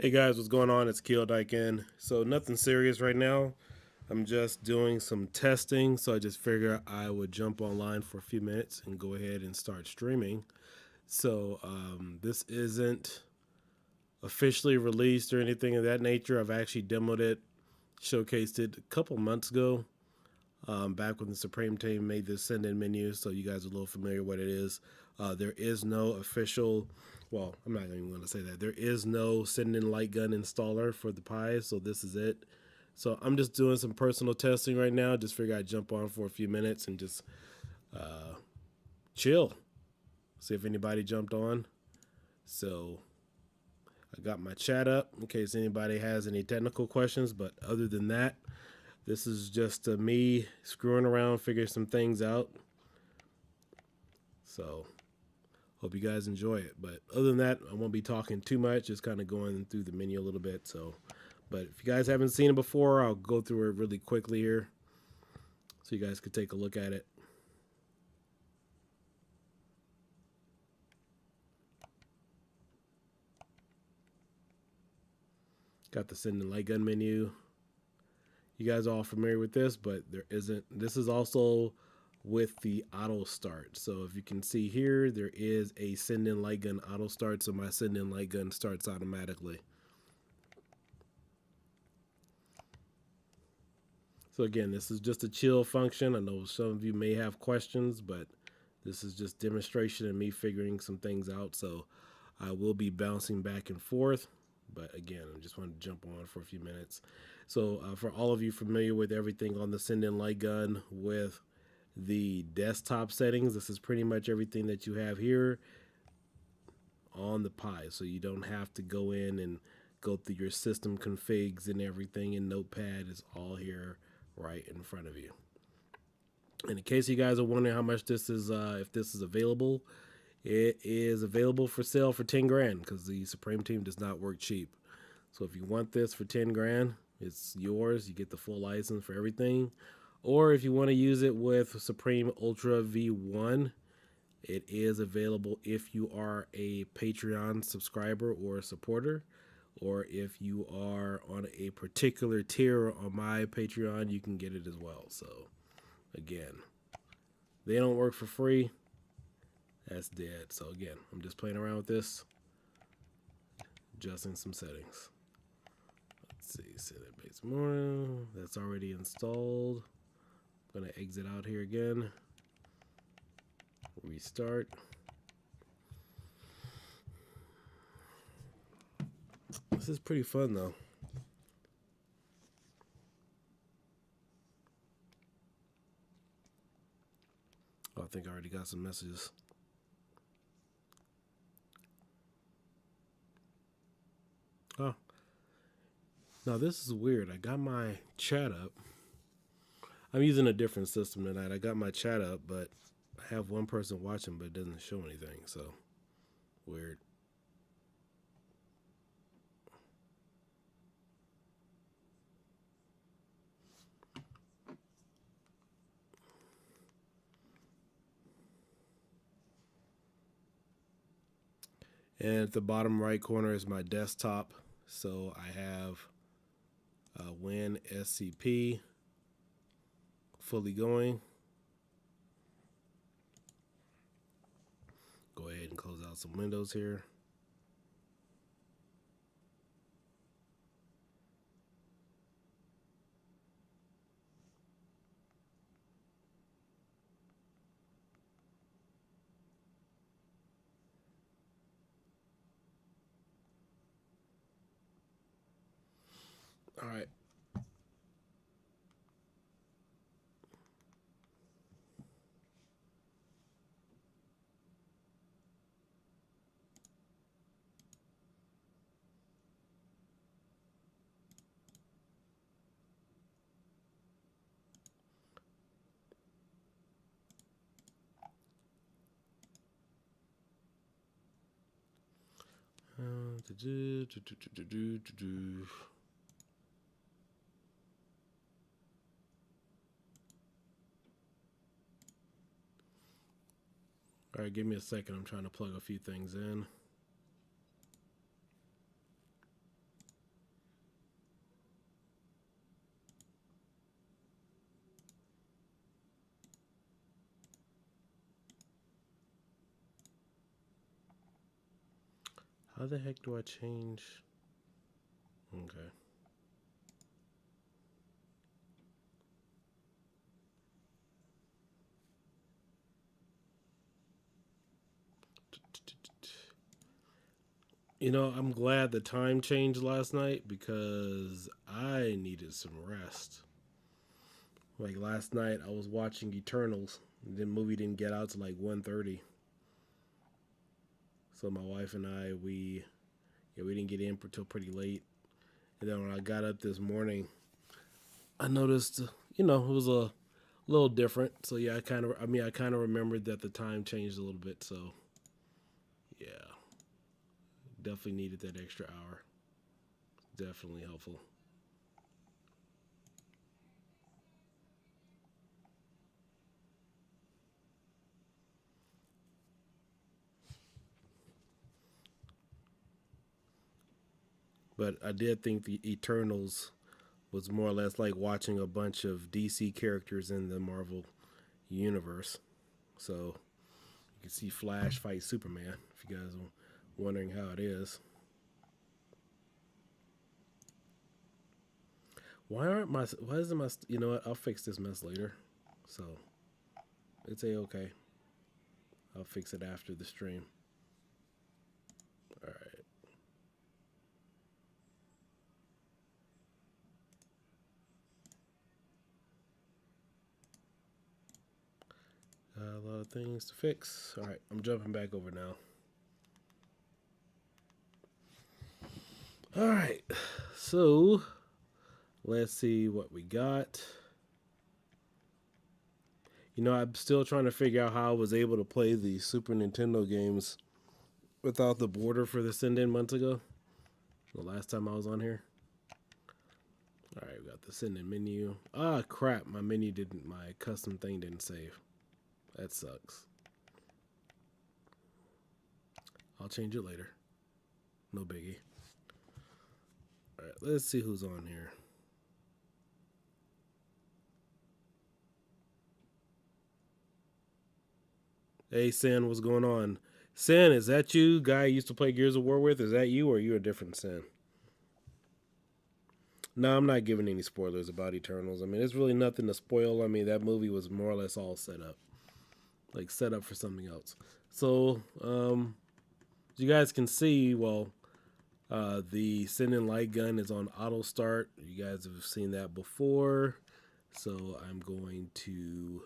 Hey guys, what's going on? It's Sinden Lightgun. So nothing serious right now. I'm just doing some testing, so I just figured I would jump online for a few minutes and go ahead and start streaming. So this isn't officially released or anything of that nature. I've actually demoed it, showcased it a couple months ago, back when the Supreme team made this send-in menu, so you guys are a little familiar what it is. There is no official, well, I'm not even going to say that. There is no Sinden Lightgun installer for the Pi, so this is it. So I'm just doing some personal testing right now. Just figure I'd jump on for a few minutes and just chill, see if anybody jumped on. So I got my chat up in case anybody has any technical questions, but other than that, this is just me screwing around, figuring some things out. So hope you guys enjoy it. But other than that, I won't be talking too much, just kind of going through the menu a little bit. So, but if you guys haven't seen it before, I'll go through it really quickly here so you guys could take a look at it. Got the Sinden Lightgun menu. You guys are all familiar with this, but there isn't. This is also with the auto start. So if you can see here, there is a Sinden Lightgun auto start. So my Sinden Lightgun starts automatically. So again, this is just a chill function. I know some of you may have questions, but this is just demonstration and me figuring some things out. So I will be bouncing back and forth. But again, I just wanted to jump on for a few minutes. So for all of you familiar with everything on the Sinden Lightgun with the desktop settings, this is pretty much everything that you have here on the Pi. So you don't have to go in and go through your system configs and everything in Notepad. It's all here right in front of you. And in case you guys are wondering how much this is, if this is available, it is available for sale for 10 grand because the Supreme team does not work cheap. So if you want this for 10 grand, it's yours. You get the full license for everything. Or if you want to use it with Supreme Ultra V1, it is available if you are a Patreon subscriber or supporter. Or if you are on a particular tier on my Patreon, you can get it as well. So again, they don't work for free. That's dead. So again, I'm just playing around with this, adjusting some settings. Let's see, set it base more. That's already installed. I'm gonna exit out here again. Restart. This is pretty fun though. Oh, I think I already got some messages. Oh. Now this is weird. I got my chat up. I'm using a different system tonight. I got my chat up, but I have one person watching, but it doesn't show anything. So weird. And at the bottom right corner is my desktop. So I have WinSCP fully going. Go ahead and close out some windows here. All right. All right, give me a second. I'm trying to plug a few things in. How the heck do I change? Okay. You know, I'm glad the time changed last night because I needed some rest. Like last night, I was watching Eternals. The movie didn't get out till like 1:30. So my wife and I, we didn't get in until pretty late. And then when I got up this morning, I noticed, you know, it was a little different. So yeah, I kind of remembered that the time changed a little bit. So yeah, definitely needed that extra hour. Definitely helpful. But I did think the Eternals was more or less like watching a bunch of DC characters in the Marvel universe. So you can see Flash fight Superman if you guys are wondering how it is. Why isn't my, you know what, I'll fix this mess later. So it's okay. I'll fix it after the stream. All right. A lot of things to fix. All right, I'm jumping back over now. All right, so let's see what we got. You know, I'm still trying to figure out how I was able to play the Super Nintendo games without the border for the Sinden months ago. The last time I was on here. All right, we got the Sinden menu. Ah, crap, my custom thing didn't save. That sucks. I'll change it later. No biggie. All right, let's see who's on here. Hey, Sin, what's going on? Sin, is that you, guy you used to play Gears of War with? Is that you, or are you a different Sin? No, I'm not giving any spoilers about Eternals. I mean, there's really nothing to spoil. I mean, that movie was more or less all set up. Like, set up for something else. So, as you guys can see, well, the Sinden Lightgun is on AUTOSTART. You guys have seen that before. So, I'm going to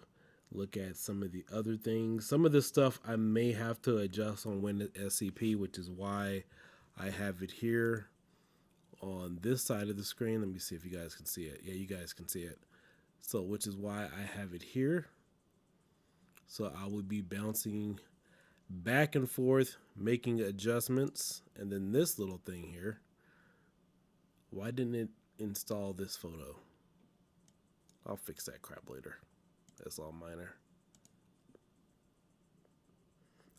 look at some of the other things. Some of this stuff I may have to adjust on Windows SCP, which is why I have it here on this side of the screen. Let me see if you guys can see it. Yeah, you guys can see it. So, which is why I have it here. So I will be bouncing back and forth, making adjustments. And then this little thing here, why didn't it install this photo? I'll fix that crap later. That's all minor.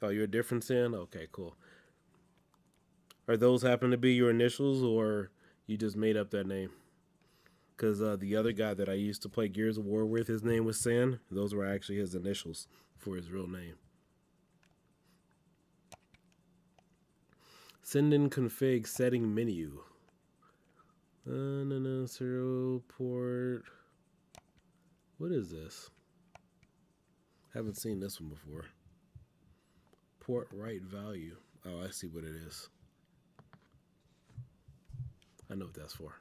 Oh, you're a different Sin? Okay, cool. Are those happen to be your initials, or you just made up that name? Because the other guy that I used to play Gears of War with, his name was Sin. Those were actually his initials for his real name. Sinden config setting menu. No, serial port. What is this? Haven't seen this one before. Port right value. Oh, I see what it is. I know what that's for.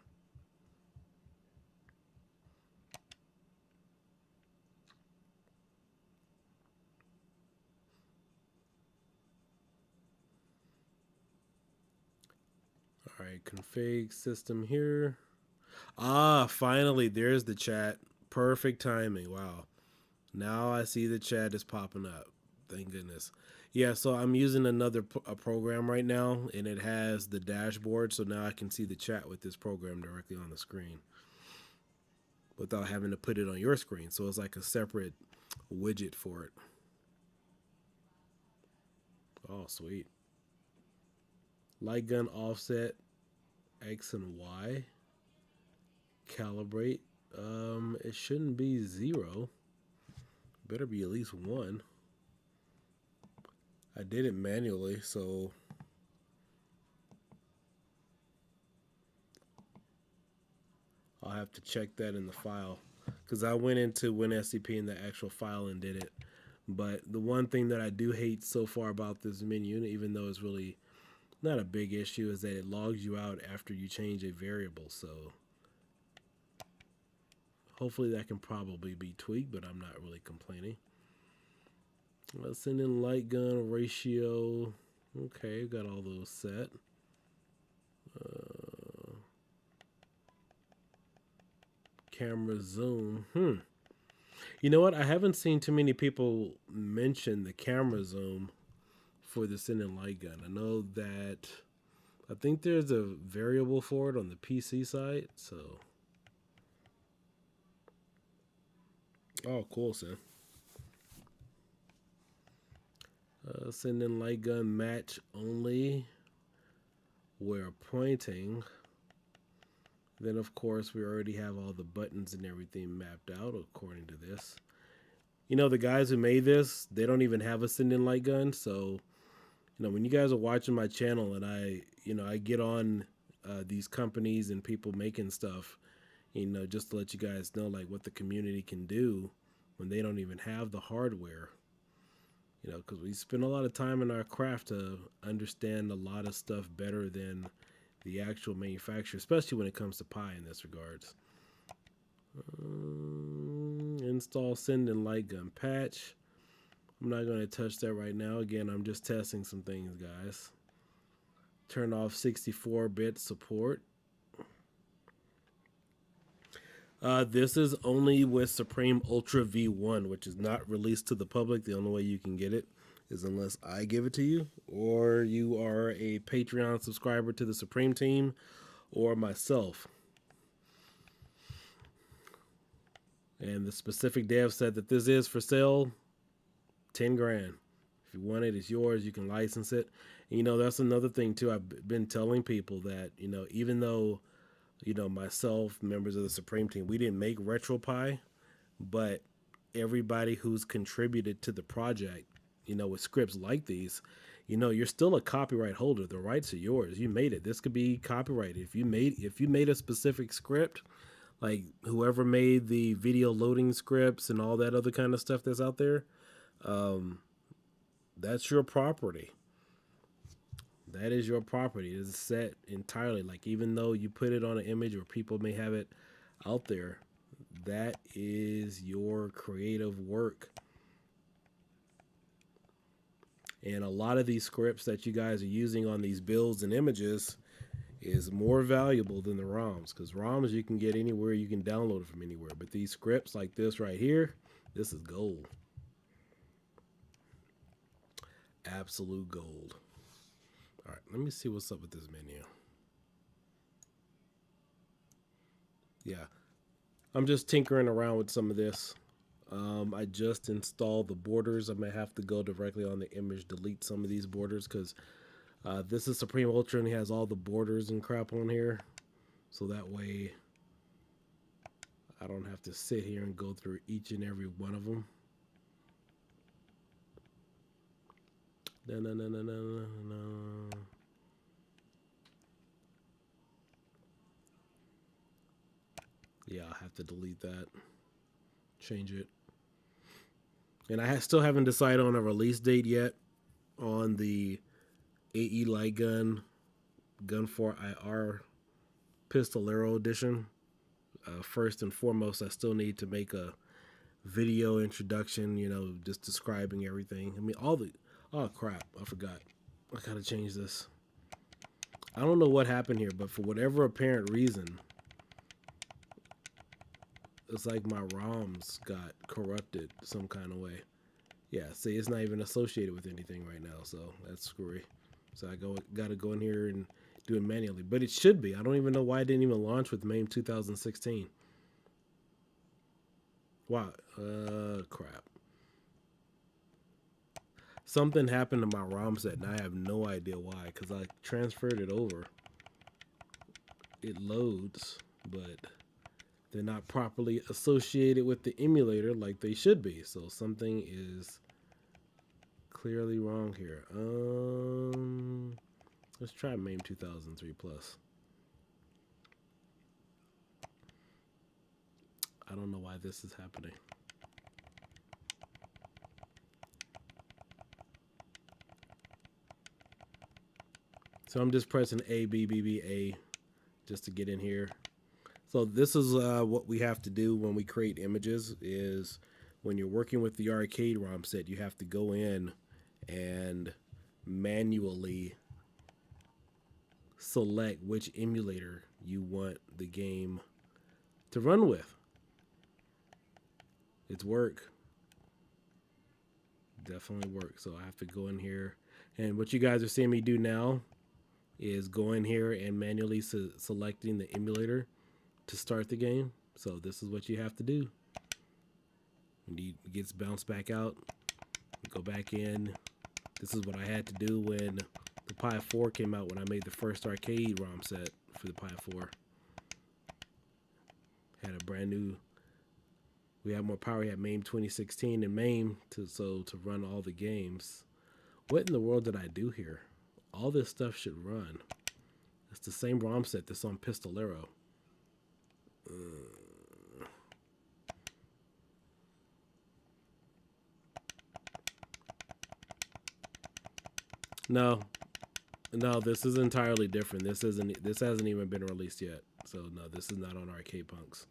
All right, config system here. Ah, finally, there's the chat. Perfect timing. Wow. Now I see the chat is popping up. Thank goodness. Yeah, so I'm using a program right now, and it has the dashboard, so now I can see the chat with this program directly on the screen without having to put it on your screen. So it's like a separate widget for it. Oh, sweet. Light gun offset X and Y. Calibrate. It shouldn't be 0. Better be at least 1. I did it manually, so have to check that in the file because I went into WinSCP in the actual file and did it. But the one thing that I do hate so far about this menu, even though it's really not a big issue, is that it logs you out after you change a variable. So hopefully that can probably be tweaked, but I'm not really complaining. Let's send in light gun ratio. Okay, got all those set. Camera zoom. You know what? I haven't seen too many people mention the camera zoom for the Sinden Lightgun. I know that I think there's a variable for it on the PC side. So, oh, cool, Sin. Sinden Lightgun match only where pointing. Then, of course, we already have all the buttons and everything mapped out according to this. You know, the guys who made this, they don't even have a Sinden Lightgun. So, you know, when you guys are watching my channel and I get on these companies and people making stuff, you know, just to let you guys know, like, what the community can do when they don't even have the hardware. You know, because we spend a lot of time in our craft to understand a lot of stuff better than the actual manufacturer, especially when it comes to Pi in this regards. Install Sinden Lightgun patch. I'm not going to touch that right now. Again, I'm just testing some things, guys. Turn off 64-bit support. This is only with Supreme Ultra V1, which is not released to the public. The only way you can get it is unless I give it to you, or you are a Patreon subscriber to the Supreme team, or myself. And the specific dev said that this is for sale, 10 grand. If you want it, it's yours. You can license it. And, you know, that's another thing too. I've been telling people that, you know, even though, you know, myself, members of the Supreme team, we didn't make Retropie, but everybody who's contributed to the project, you know, with scripts like these, you know, you're still a copyright holder. The rights are yours. You made it. This could be copyrighted. If you made a specific script, like whoever made the video loading scripts and all that other kind of stuff that's out there, that's your property. That is your property. It's set entirely. Like, even though you put it on an image or people may have it out there, that is your creative work. And a lot of these scripts that you guys are using on these builds and images is more valuable than the ROMs, because ROMs you can get anywhere, you can download it from anywhere. But these scripts like this right here, this is gold. Absolute gold. All right, let me see what's up with this menu. Yeah, I'm just tinkering around with some of this. I just installed the borders. I may have to go directly on the image, delete some of these borders, because this is Supreme Ultra and it has all the borders and crap on here. So that way I don't have to sit here and go through each and every one of them. No. Yeah, I'll have to delete that. Change it. And I still haven't decided on a release date yet on the AE Lightgun Gun 4 IR Pistolero Edition. First and foremost, I still need to make a video introduction, you know, just describing everything. I mean, oh crap, I forgot. I gotta change this. I don't know what happened here, but for whatever apparent reason, it's like my ROMs got corrupted some kind of way. Yeah, see, it's not even associated with anything right now, so that's screwy. So I gotta go in here and do it manually, but it should be. I don't even know why it didn't even launch with MAME 2016. Wow, crap. Something happened to my ROM set, and I have no idea why, because I transferred it over. It loads, but they're not properly associated with the emulator like they should be. So something is clearly wrong here. Let's try MAME 2003 plus. I don't know why this is happening. So I'm just pressing A, B, B, B, A just to get in here. So this is what we have to do when we create images is when you're working with the arcade ROM set, you have to go in and manually select which emulator you want the game to run with. It's work. Definitely work. So I have to go in here. And what you guys are seeing me do now is go in here and manually selecting the emulator to start the game. So this is what you have to do. When it gets bounced back out, go back in. This is what I had to do when the Pi 4 came out, when I made the first arcade ROM set for the Pi 4. Had a brand new, we had more power. We had MAME 2016 and MAME to run all the games. What in the world did I do here? All this stuff should run. It's the same ROM set that's on Pistolero. No, this is entirely different. This hasn't even been released yet. So no, this is not on Arcade Punks.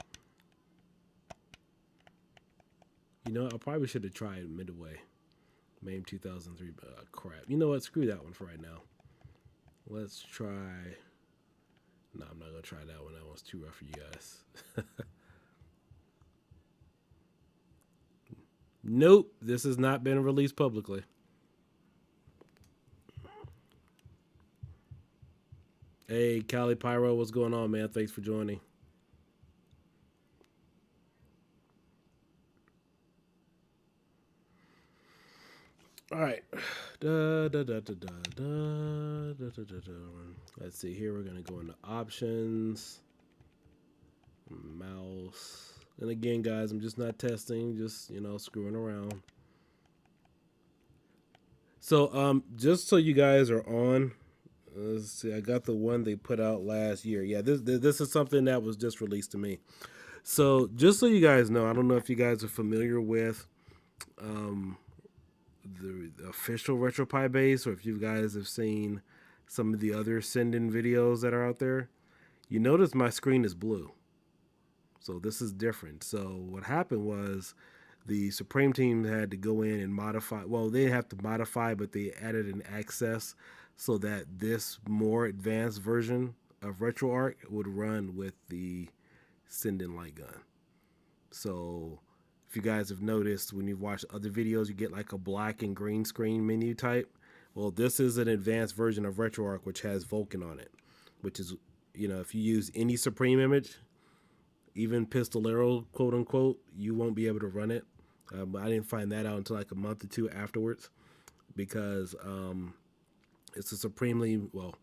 You know, I probably should have tried Midway. MAME 2003, crap. You know what? Screw that one for right now. Let's try. No, I'm not gonna try that one. That one's too rough for you guys. Nope, this has not been released publicly. Hey, Cali Pyro, what's going on, man? Thanks for joining. All right. Let's see here. We're going to go into options, mouse. And again, guys, I'm just not testing, just, you know, screwing around. So, just so you guys are on, let's see, I got the one they put out last year. Yeah, this is something that was just released to me. So, just so you guys know, I don't know if you guys are familiar with the official RetroPie base, or if you guys have seen some of the other Sinden videos that are out there. You notice my screen is blue. So this is different. So what happened was the Supreme team had to go in and modify. Well, they didn't have to modify, but they added an access so that this more advanced version of RetroArch would run with the Sinden Lightgun. So if you guys have noticed, when you've watched other videos, you get like a black and green screen menu type. Well, this is an advanced version of RetroArch, which has Vulcan on it, which is, you know, if you use any Supreme image, even Pistolero, quote unquote, you won't be able to run it. I didn't find that out until like a month or two afterwards, because it's a supremely, well,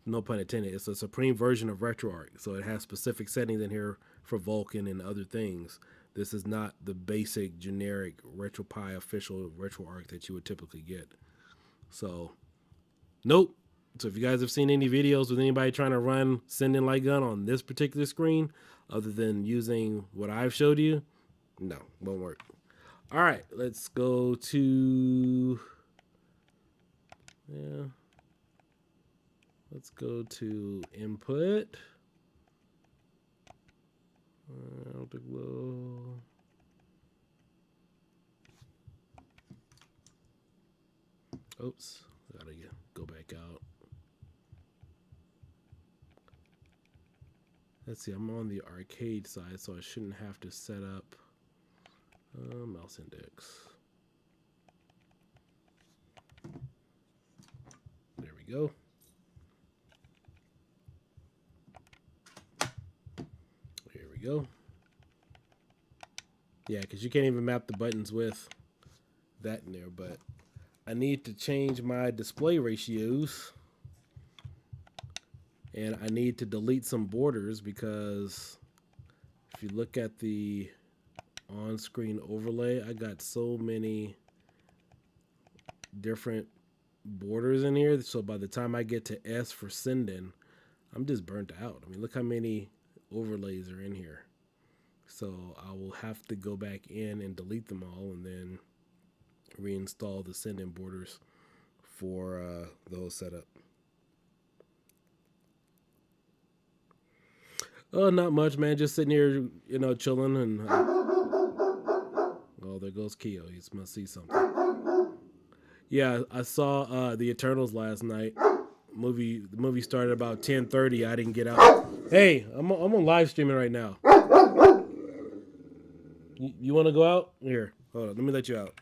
no pun intended, it's a supreme version of RetroArch. So it has specific settings in here for Vulcan and other things. This is not the basic generic RetroPie official RetroArch that you would typically get. So, nope. So if you guys have seen any videos with anybody trying to run Sinden Lightgun on this particular screen, other than using what I've showed you, no, won't work. All right, let's go to, let's go to input. Oops, gotta go back out. Let's see, I'm on the arcade side, so I shouldn't have to set up mouse index. There we go. Here we go. Yeah, because you can't even map the buttons with that in there, but I need to change my display ratios. And I need to delete some borders, because if you look at the on-screen overlay, I got so many different borders in here. So by the time I get to S for Sinden, I'm just burnt out. I mean, look how many overlays are in here. So I will have to go back in and delete them all and then reinstall the Sinden borders for the whole setup. Oh, not much, man. Just sitting here, chilling. And oh, there goes Keo. He must see something. Yeah, I saw the Eternals last night. The movie started about 10:30. I didn't get out. Hey, I'm on live streaming right now. You want to go out? Here, hold on. Let me let you out.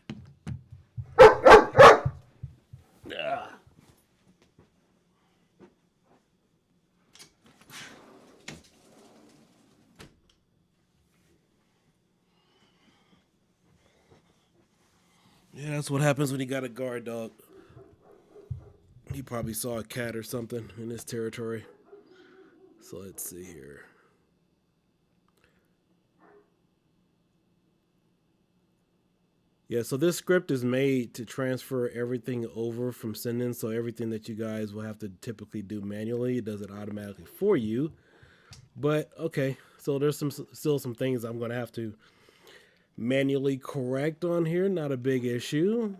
Yeah, that's what happens when you got a guard dog. He probably saw a cat or something in his territory. So let's see here. Yeah, so this script is made to transfer everything over from Sinden. So everything that you guys will have to typically do manually, it does it automatically for you. But okay, so there's still some things I'm going to have to manually correct on here. Not a big issue.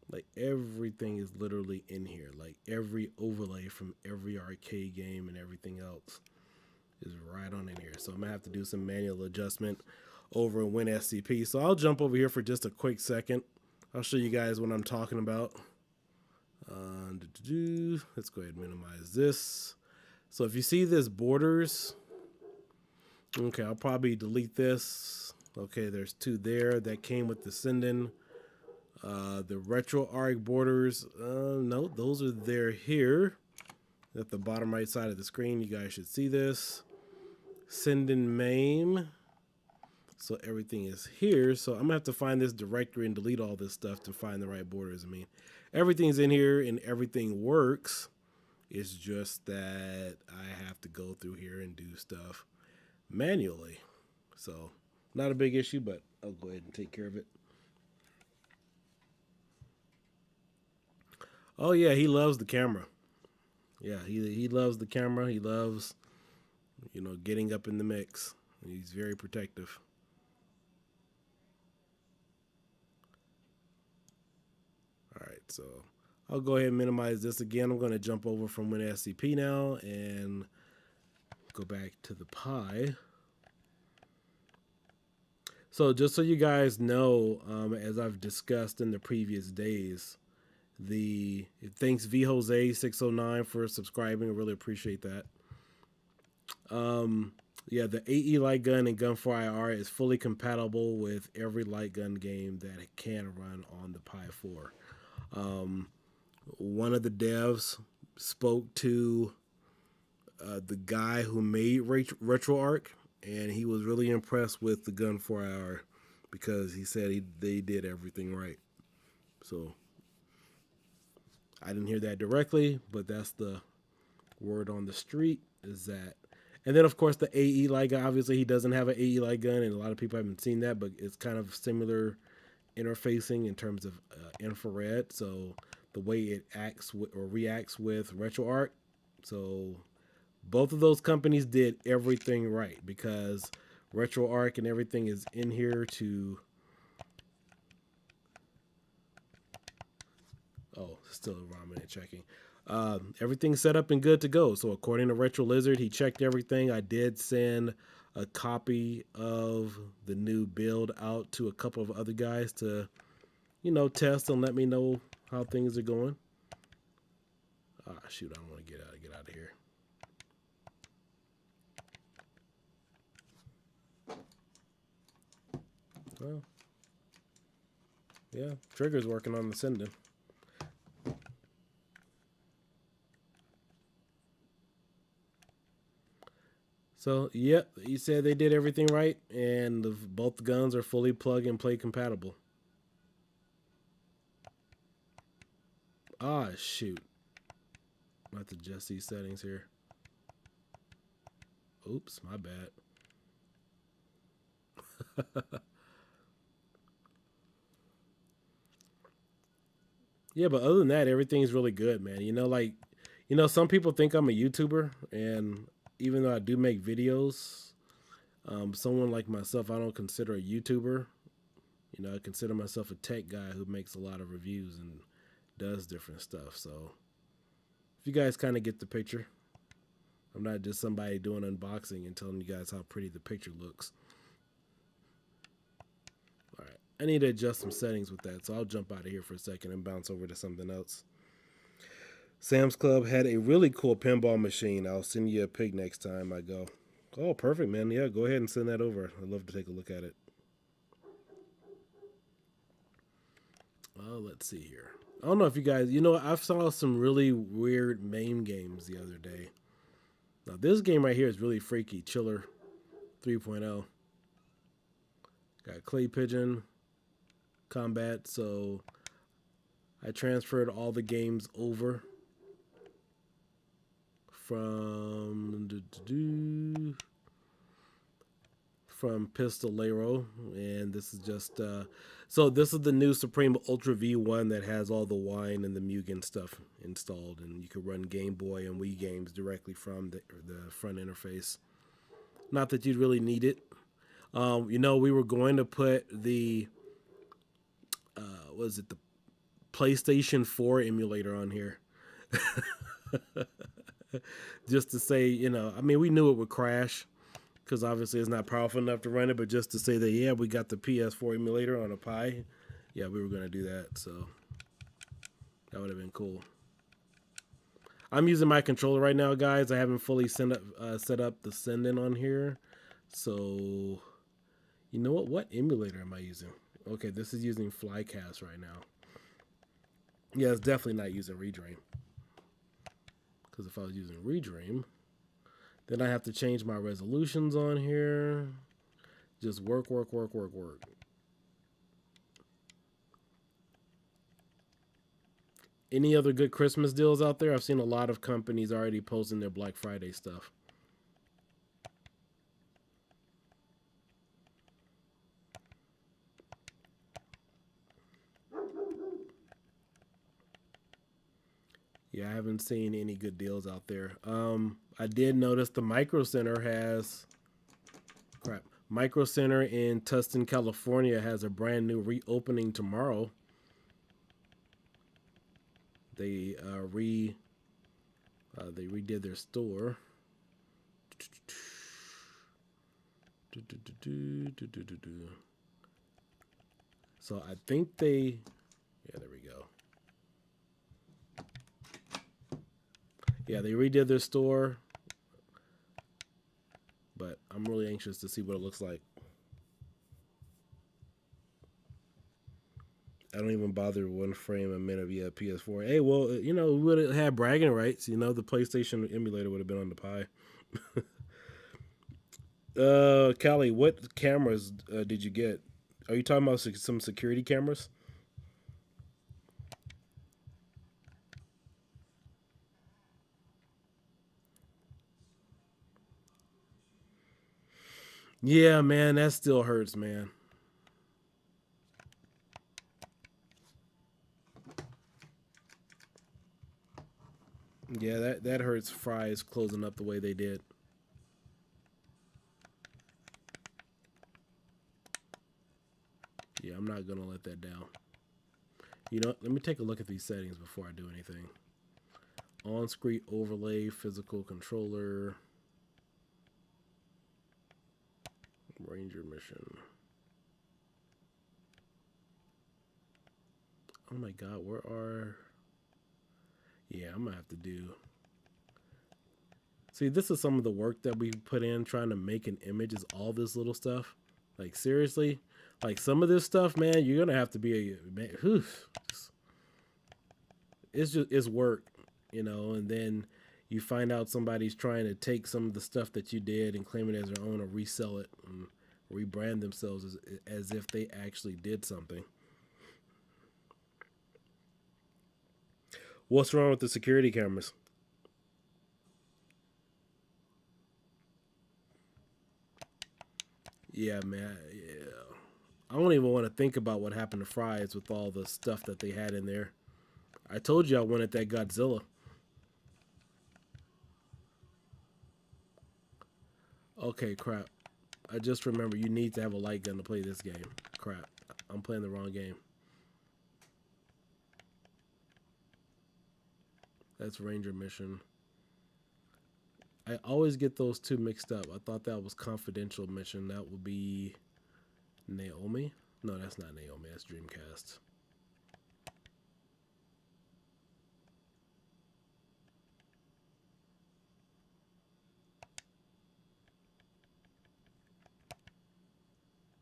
Like everything is literally in here. Like every overlay from every arcade game and everything else is right on in here. So I'm gonna have to do some manual adjustment over in WinSCP. So I'll jump over here for just a quick second. I'll show you guys what I'm talking about. Let's go ahead and minimize this. So if you see this borders, okay, I'll probably delete this. Okay, there's two there that came with the Sinden. The RetroArch borders, no, those are there here at the bottom right side of the screen. You guys should see this. Sinden MAME. So everything is here. So I'm going to have to find this directory and delete all this stuff to find the right borders. I mean, everything's in here and everything works. It's just that I have to go through here and do stuff manually. So not a big issue, but I'll go ahead and take care of it. Oh yeah, he loves the camera. Yeah, he loves the camera. He loves, getting up in the mix. He's very protective. All right, so I'll go ahead and minimize this again. I'm going to jump over from WinSCP now and go back to the Pi. So just so you guys know, as I've discussed in the previous days, thanks V Jose 609 for subscribing. I really appreciate that. Yeah, the AE light gun and Gun 4IR is fully compatible with every light gun game that it can run on the Pi 4. One of the devs spoke to the guy who made RetroArch, and he was really impressed with the Gun 4IR because he said they did everything right. So I didn't hear that directly, but that's the word on the street is that. And then, of course, the AE light gun. Obviously, he doesn't have an AE light gun, and a lot of people haven't seen that, but it's kind of similar interfacing in terms of infrared. So the way it acts or reacts with RetroArch. So both of those companies did everything right because RetroArch and everything is in here to. Oh, still ramen and checking. Everything's set up and good to go. So according to Retro Lizard, he checked everything. I did send a copy of the new build out to a couple of other guys to, test and let me know how things are going. Ah, shoot, I don't want to get out of here. Well, yeah, Trigger's working on the Sinden. So, yep, he said they did everything right, and both guns are fully plug and play compatible. Ah, shoot. I have to adjust these settings here. Oops, my bad. Yeah, but other than that, everything's really good, man. Some people think I'm a YouTuber, and even though I do make videos, someone like myself, I don't consider a YouTuber. You know, I consider myself a tech guy who makes a lot of reviews and does different stuff. So if you guys kind of get the picture, I'm not just somebody doing unboxing and telling you guys how pretty the picture looks. All right, I need to adjust some settings with that, so I'll jump out of here for a second and bounce over to something else. Sam's Club had a really cool pinball machine. I'll send you a pic next time I go. Oh, perfect, man. Yeah, go ahead and send that over. I'd love to take a look at it. Let's see here. I don't know if you guys, you know, I saw some really weird MAME games the other day. Now, this game right here is really freaky. Chiller 3.0. Got Clay Pigeon Combat. So I transferred all the games over from Pistolero, and this is just so this is the new Supreme Ultra V1 that has all the wine and the Mugen stuff installed, and you can run Game Boy and Wii games directly from the front interface. Not that you'd really need it. You know, we were going to put the was it the PlayStation 4 emulator on here. Just to say, you know, I mean, we knew it would crash because obviously it's not powerful enough to run it, but just to say that, yeah, we got the PS4 emulator on a Pi. Yeah, we were going to do that, so that would have been cool. I'm using my controller right now, guys. I haven't fully set up the Sinden on here. So, you know what? What emulator am I using? Okay, this is using Flycast right now. Yeah, it's definitely not using Redream. Because if I was using Redream, then I have to change my resolutions on here. Just work. Any other good Christmas deals out there? I've seen a lot of companies already posting their Black Friday stuff. Yeah, I haven't seen any good deals out there. I did notice the Micro Center has Micro Center in Tustin, California has a brand new reopening tomorrow. They redid their store. So I think yeah, there we go. Yeah, they redid their store, but I'm really anxious to see what it looks like. I don't even bother one frame a minute via PS4. Hey, well, you know, we would have had bragging rights. You know, the PlayStation emulator would have been on the Pi. Callie, what cameras did you get? Are you talking about some security cameras? Yeah, man, that still hurts, man. Yeah, that hurts. Fries closing up the way they did. Yeah, I'm not gonna let that down. You know, let me take a look at these settings before I do anything. On-screen overlay, physical controller, Ranger mission. Oh my God, where are? Yeah, I'm gonna have to do. See, this is some of the work that we put in trying to make an image. Is all this little stuff? Like seriously, like some of this stuff, man. You're gonna have to be a man. Whew, it's work, you know. And then you find out somebody's trying to take some of the stuff that you did and claim it as their own, or resell it and rebrand themselves as if they actually did something. What's wrong with the security cameras? Yeah, man. Yeah. I don't even want to think about what happened to Fries with all the stuff that they had in there. I told you I wanted that Godzilla. Okay, crap. I just remember you need to have a light gun to play this game. Crap. I'm playing the wrong game. That's Ranger Mission. I always get those two mixed up. I thought that was Confidential Mission. That would be Naomi. No, that's not Naomi. That's Dreamcast.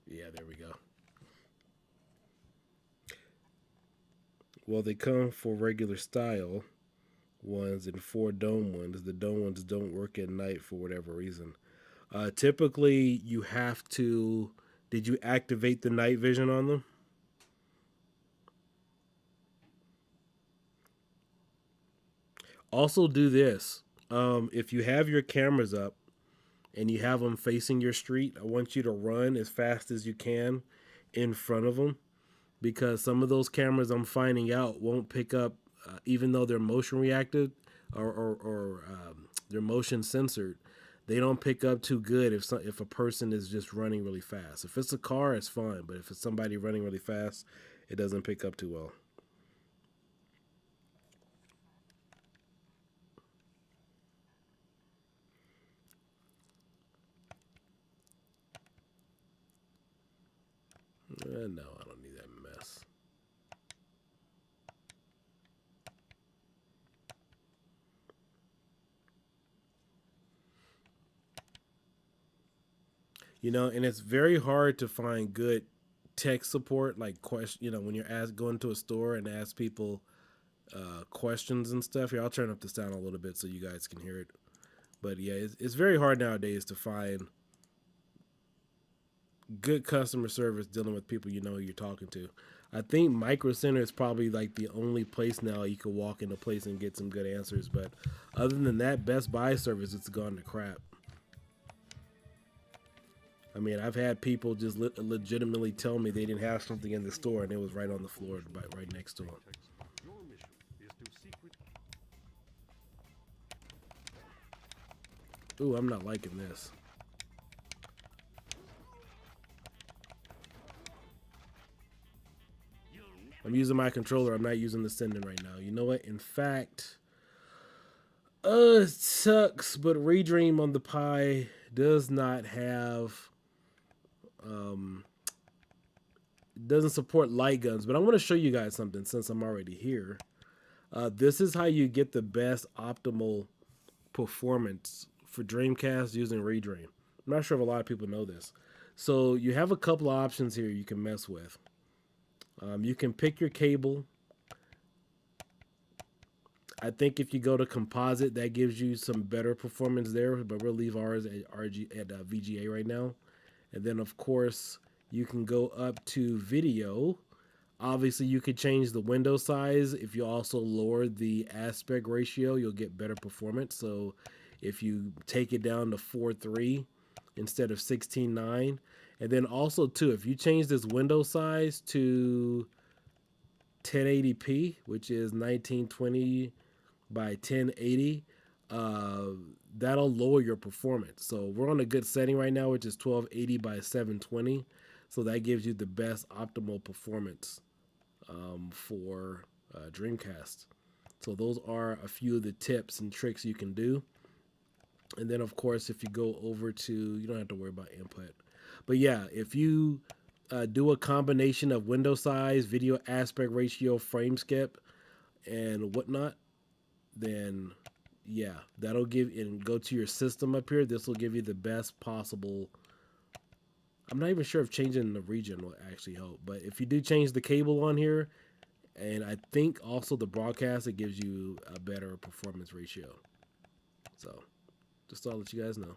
Yeah, there we go. Well, they come for regular style ones and 4 dome ones. The dome ones don't work at night for whatever reason. Typically, you have to. Did you activate the night vision on them? Also, do this. If you have your cameras up and you have them facing your street, I want you to run as fast as you can in front of them, because some of those cameras I'm finding out won't pick up, even though they're motion reactive or they're motion censored. They don't pick up too good if a person is just running really fast. If it's a car, it's fine, but if it's somebody running really fast, it doesn't pick up too well. No, I don't need that mess. You know, and it's very hard to find good tech support, like when you're going to a store and ask people questions and stuff. Here, I'll turn up the sound a little bit so you guys can hear it. But yeah, it's very hard nowadays to find good customer service dealing with people you know who you're talking to. I think Micro Center is probably like the only place now you can walk into a place and get some good answers. But other than that, Best Buy service, it's gone to crap. I mean, I've had people just legitimately tell me they didn't have something in the store and it was right on the floor, right next to them. Ooh, I'm not liking this. I'm using my controller. I'm not using the Sinden right now. You know what? In fact, it sucks, but Redream on the Pi does not have, doesn't support light guns. But I want to show you guys something since I'm already here. This is how you get the best optimal performance for Dreamcast using Redream. I'm not sure if a lot of people know this. So you have a couple of options here you can mess with. You can pick your cable. I think if you go to composite, that gives you some better performance there, but we'll leave ours at VGA right now. And then, of course, you can go up to video. Obviously, you could change the window size. If you also lower the aspect ratio, you'll get better performance. So if you take it down to 4:3 instead of 16:9, and then also too, if you change this window size to 1080p, which is 1920 by 1080, that'll lower your performance. So we're on a good setting right now, which is 1280 by 720. So that gives you the best optimal performance for Dreamcast. So those are a few of the tips and tricks you can do. And then, of course, if you go over to, you don't have to worry about input. But yeah, if you do a combination of window size, video aspect ratio, frame skip, and whatnot, then yeah, that'll give, and go to your system up here. This will give you the best possible. I'm not even sure if changing the region will actually help, but if you do change the cable on here, and I think also the broadcast, it gives you a better performance ratio. So just thought I'll let you guys know.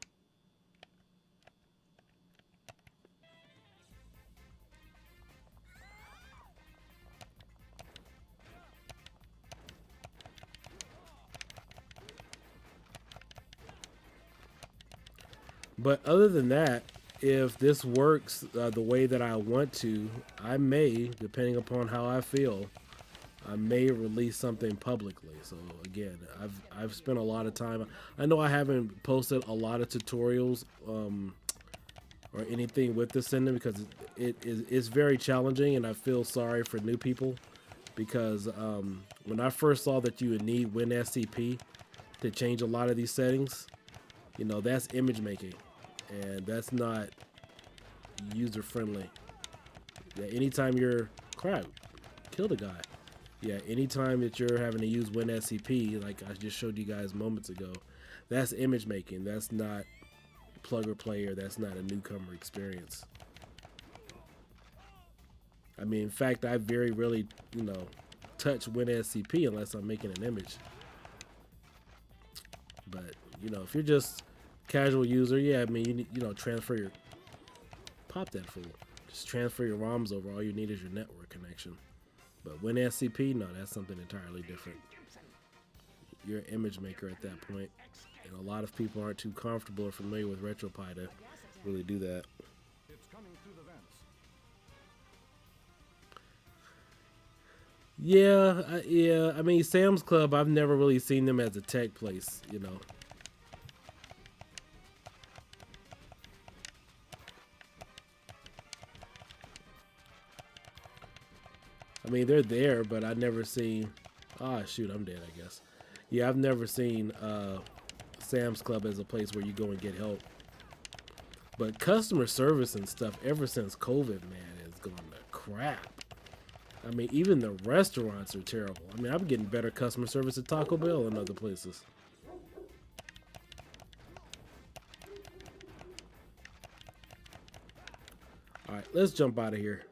But other than that, if this works the way that I want to, I may, depending upon how I feel, I may release something publicly. So again, I've spent a lot of time. I know I haven't posted a lot of tutorials or anything with the Sinden because it's very challenging, and I feel sorry for new people because when I first saw that you would need WinSCP to change a lot of these settings, you know, that's image making, and that's not user friendly. Yeah, anytime you're crap, kill the guy. Yeah, anytime that you're having to use WinSCP, like I just showed you guys moments ago, that's image making. That's not plug or play, or that's not a newcomer experience. I mean, in fact, I very rarely, you know, touch WinSCP unless I'm making an image. But you know, if you're just casual user, yeah, I mean, you know, transfer your pop that fool. Just transfer your ROMs over. All you need is your network connection. But WinSCP, no, that's something entirely different. You're an image maker at that point, and a lot of people aren't too comfortable or familiar with Retropie to really do that. Yeah. I mean, Sam's Club, I've never really seen them as a tech place, you know. I mean, they're there, but I've never seen. Ah, shoot, I'm dead, I guess. Yeah, I've never seen Sam's Club as a place where you go and get help. But customer service and stuff, ever since COVID, man, is going to crap. I mean, even the restaurants are terrible. I mean, I'm getting better customer service at Taco Bell and other places. All right, let's jump out of here.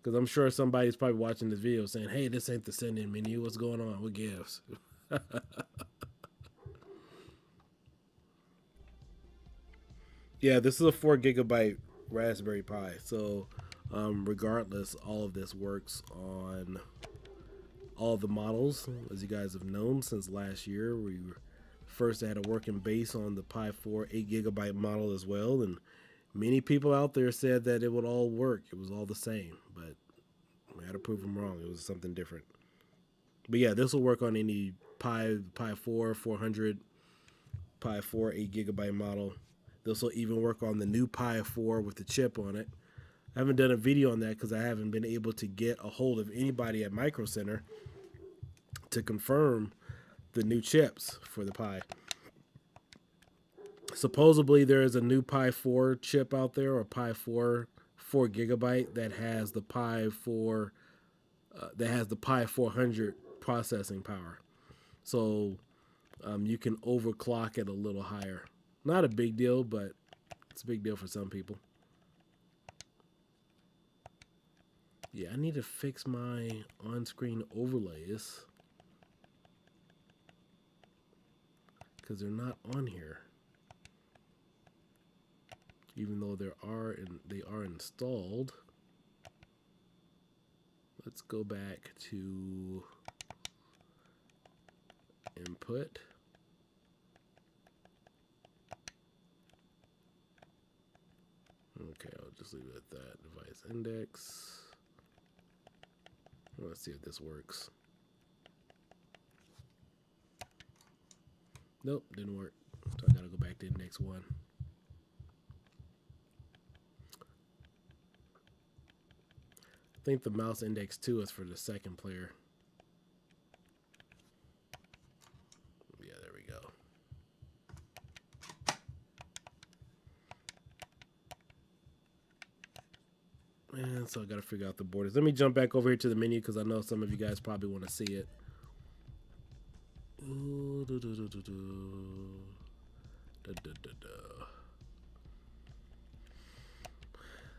Because I'm sure somebody's probably watching this video saying, hey, this ain't the Sinden menu. What's going on? What gives? Yeah, this is a 4 GB Raspberry Pi. So regardless, all of this works on all the models. As you guys have known since last year, we first had a working base on the Pi 4 8 GB model as well. And many people out there said that it would all work. It was all the same, but I had to prove them wrong. It was something different. But yeah, this will work on any Pi 4, 400, Pi 4 8 GB model. This will even work on the new Pi 4 with the chip on it. I haven't done a video on that because I haven't been able to get a hold of anybody at Micro Center to confirm the new chips for the Pi. Supposedly there is a new Pi 4 chip out there, or Pi 4 4 GB that has the Pi 4 400 processing power. So you can overclock it a little higher. Not a big deal, but it's a big deal for some people. Yeah, I need to fix my on-screen overlays because they're not on here, even though they are installed. Let's go back to input. Okay, I'll just leave it at that. Device index. Let's see if this works. Nope, didn't work. So I gotta go back to index 1. I think the mouse index 2 is for the second player. Yeah, there we go. And so I gotta figure out the borders. Let me jump back over here to the menu because I know some of you guys probably want to see it.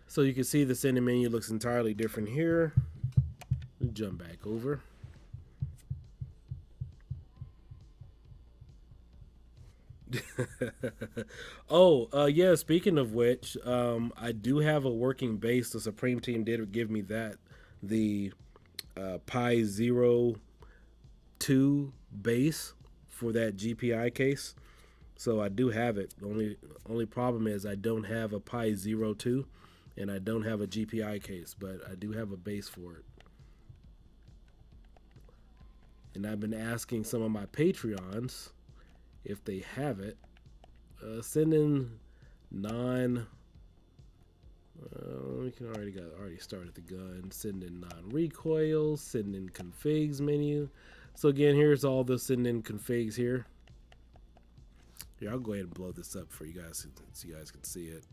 So you can see the Sinden menu looks entirely different here. Jump back over. Yeah, speaking of which, I do have a working base. The Supreme team did give me that. The Pi 02 base for that GPI case. So I do have it. The only problem is I don't have a Pi 02 and I don't have a GPI case, but I do have a base for it. And I've been asking some of my Patreons if they have it. Sinden non. We can already started the gun. Sinden non-recoil. Sinden configs menu. So again, here's all the Sinden configs here. Here, I'll go ahead and blow this up for you guys so you guys can see it.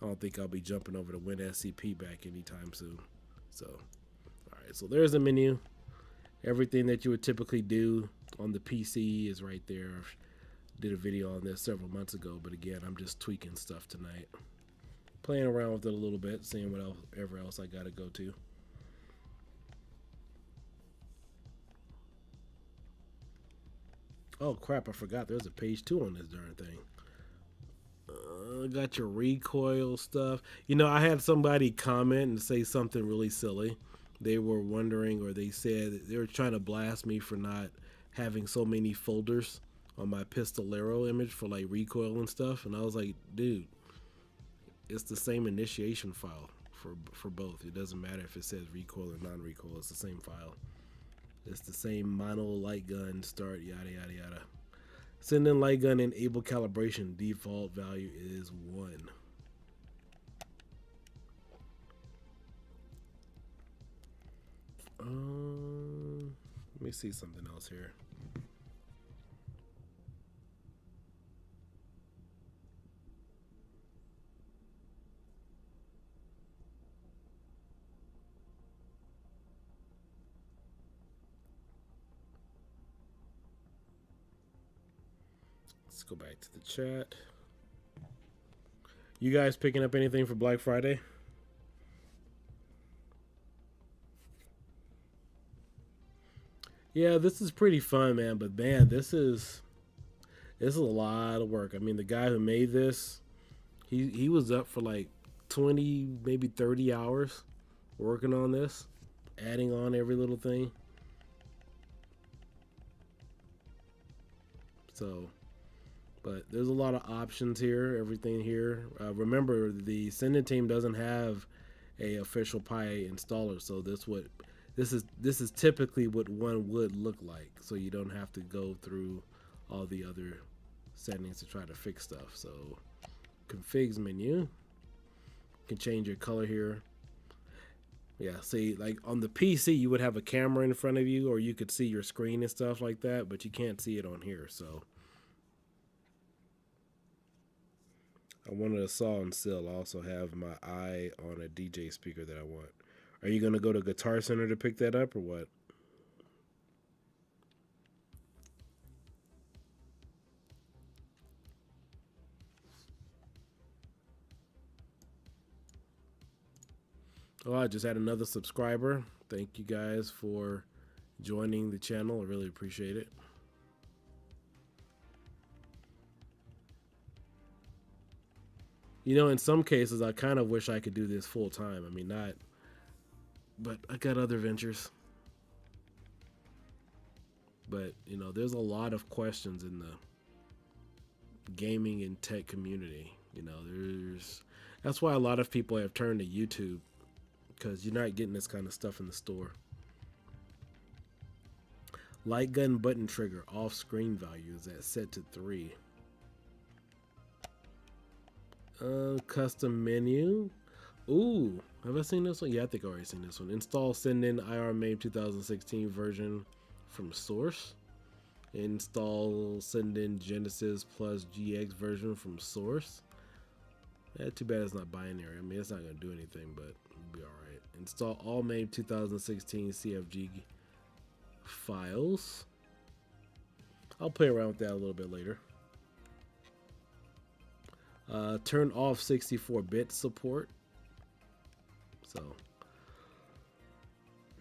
I don't think I'll be jumping over to WinSCP back anytime soon. So, all right. So there's the menu. Everything that you would typically do on the PC is right there. I did a video on this several months ago, but again, I'm just tweaking stuff tonight. Playing around with it a little bit, seeing whatever else I got to go to. Oh crap, I forgot there's a page 2 on this darn thing. Got your recoil stuff. You know, I had somebody comment and say something really silly. They were wondering, or they said they were trying to blast me for not having so many folders on my Pistolero image for like recoil and stuff. And I was like, dude, it's the same initiation file for both. It doesn't matter if it says recoil or non-recoil. It's the same file. It's the same mono light gun start, yada yada yada. Sinden Lightgun enable calibration. Default value is 1. Let me see something else here. Let's go back to the chat. You guys picking up anything for Black Friday? Yeah, this is pretty fun, man. But man, this is a lot of work. I mean, the guy who made this, he was up for like 20, maybe 30 hours working on this, adding on every little thing. So, but there's a lot of options here, everything here. Remember, the Sinden team doesn't have a official Pi installer, so this is typically what one would look like. So you don't have to go through all the other settings to try to fix stuff. So configs menu, you can change your color here. Yeah, see, like on the PC, you would have a camera in front of you, or you could see your screen and stuff like that, but you can't see it on here. So I wanted a saw and sill. I also have my eye on a DJ speaker that I want. Are you going to go to Guitar Center to pick that up or what? Oh, I just had another subscriber. Thank you guys for joining the channel. I really appreciate it. You know, in some cases, I kind of wish I could do this full time. I mean, not, but I got other ventures. But, you know, there's a lot of questions in the gaming and tech community. You know, that's why a lot of people have turned to YouTube, because you're not getting this kind of stuff in the store. Light gun button trigger off screen value is set to 3. Custom menu. Ooh, have I seen this one? Yeah, I think I already seen this one. Install Sinden IRMAIM 2016 version from source. Install Sinden Genesis plus GX version from source. Yeah, too bad it's not binary. I mean, it's not going to do anything, but it'll be alright. Install all MAIM 2016 CFG files. I'll play around with that a little bit later. Turn off 64-bit support. So,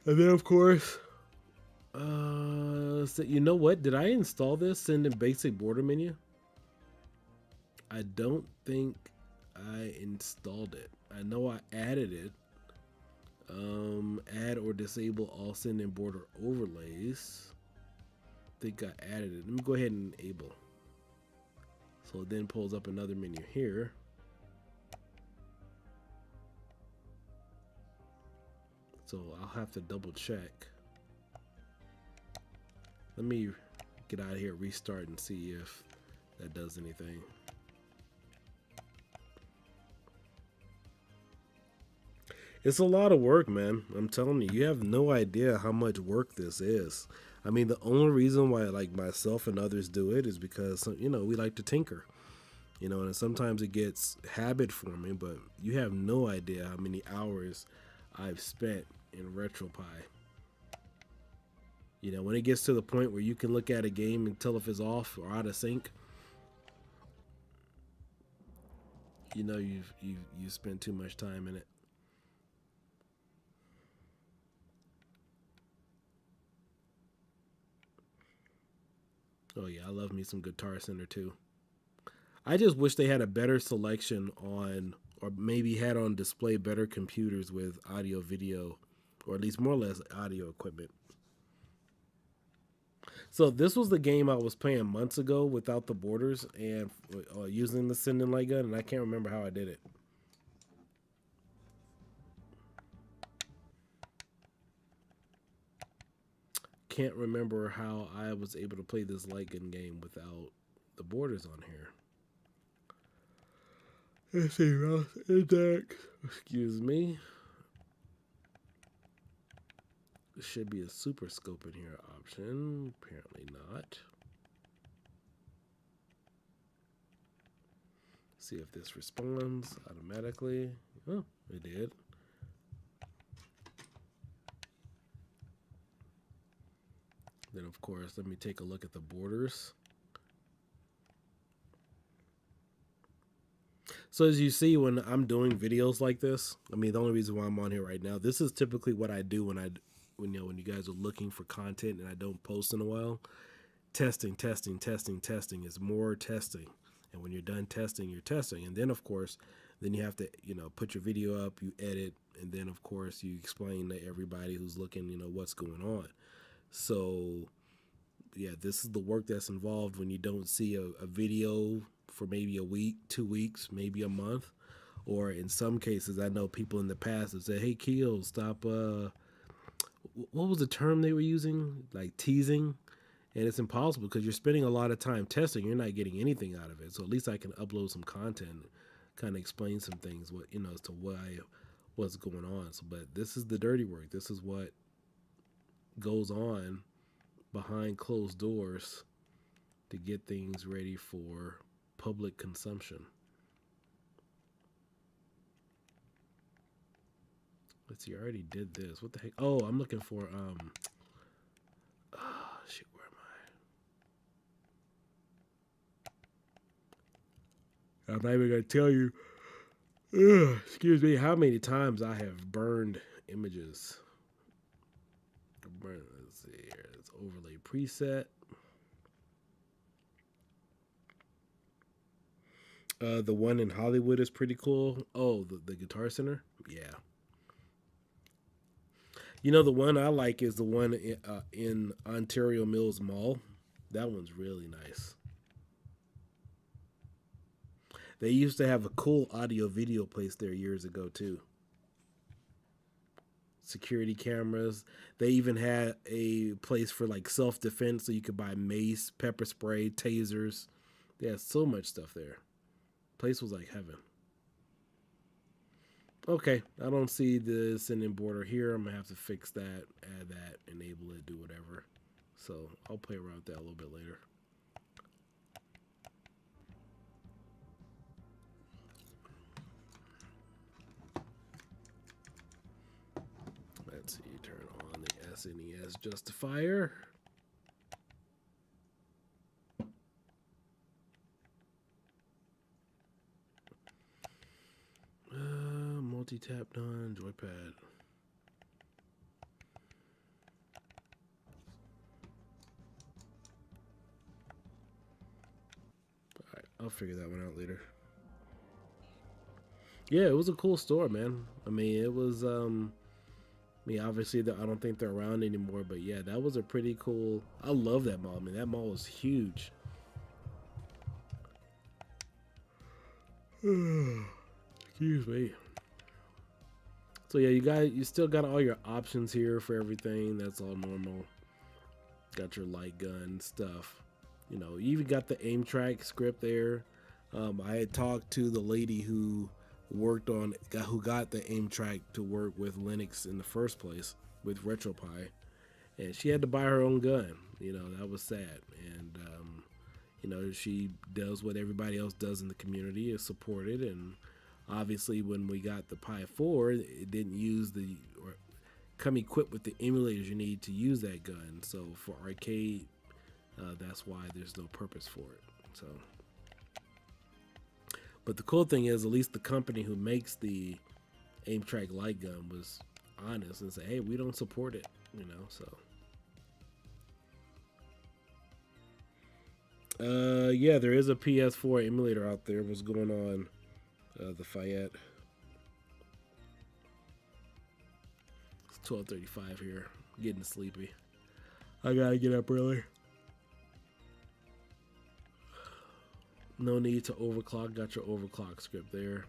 and then of course, so you know what? Did I install this Sinden basic border menu? I don't think I installed it. I know I added it. Add or disable all Sinden border overlays. I think I added it. Let me go ahead and enable. So it then pulls up another menu here. So I'll have to double check. Let me get out of here, restart, and see if that does anything. It's a lot of work, man. I'm telling you, you have no idea how much work this is. I mean, the only reason why like myself and others do it is because, you know, we like to tinker, you know, and sometimes it gets habit forming, but you have no idea how many hours I've spent in RetroPie. You know, when it gets to the point where you can look at a game and tell if it's off or out of sync, you know you've spent too much time in it. Oh yeah, I love me some Guitar Center too. I just wish they had a better selection on, or maybe had on display better computers with audio, video, or at least more or less audio equipment. So this was the game I was playing months ago without the borders and using the Sinden Lightgun, and I can't remember how I did it. Can't remember how I was able to play this Lightgun game without the borders on here. Let's see, AimTrack. Excuse me. There should be a super scope in here option. Apparently not. See if this responds automatically. Oh, it did. Then of course, let me take a look at the borders. So as you see, when I'm doing videos like this, I mean, the only reason why I'm on here right now, this is typically what I do when you guys are looking for content and I don't post in a while. Testing is more testing. And when you're done testing, you're testing. And then of course, then you have to, you know, put your video up, you edit, and then of course you explain to everybody who's looking, you know, what's going on. So yeah, this is the work that's involved when you don't see a video for maybe a week, 2 weeks, maybe a month. Or in some cases, I know people in the past have said, hey, Keel, stop, what was the term they were using? Like teasing. And it's impossible because you're spending a lot of time testing. You're not getting anything out of it. So at least I can upload some content, kind of explain some things, what, you know, as to what's going on. So, but this is the dirty work. This is what goes on behind closed doors to get things ready for public consumption. Let's see, I already did this. What the heck? Oh, I'm looking for shoot, where am I? I'm not even gonna tell you, excuse me, how many times I have burned images. Let's see here. It's overlay preset. The one in Hollywood is pretty cool. Oh, the Guitar Center? Yeah. You know, the one I like is the one in Ontario Mills Mall. That one's really nice. They used to have a cool audio video place there years ago, too. Security cameras. They even had a place for like self-defense, so you could buy mace, pepper spray, tasers. They had so much stuff there. Place was like heaven. Okay, I don't see the sending border here. I'm gonna have to fix that, add that, enable it, do whatever. So I'll play around with that a little bit later. Let's see, turn on the SNES justifier. Multi-tap done, joypad. Alright, I'll figure that one out later. Yeah, it was a cool store, man. I mean, it was, I mean, obviously, I don't think they're around anymore, but yeah, that was a pretty cool, I love that mall, man. That mall was huge. Excuse me. So yeah, you still got all your options here for everything. That's all normal. Got your light gun stuff. You know, you even got the AimTrack script there. I had talked to the lady who who got the AimTrack to work with Linux in the first place with Retropie, and she had to buy her own gun. You know, that was sad. And you know, she does what everybody else does in the community, is supported. And obviously, when we got the Pi 4, it didn't use or come equipped with the emulators you need to use that gun. So for arcade, that's why there's no purpose for it. So, but the cool thing is, at least the company who makes the AimTrack light gun was honest and said, "Hey, we don't support it," you know. So, yeah, there is a PS4 emulator out there. What's going on, the Fayette? It's 12:35 here. Getting sleepy. I gotta get up early. No need to overclock. Got your overclock script there.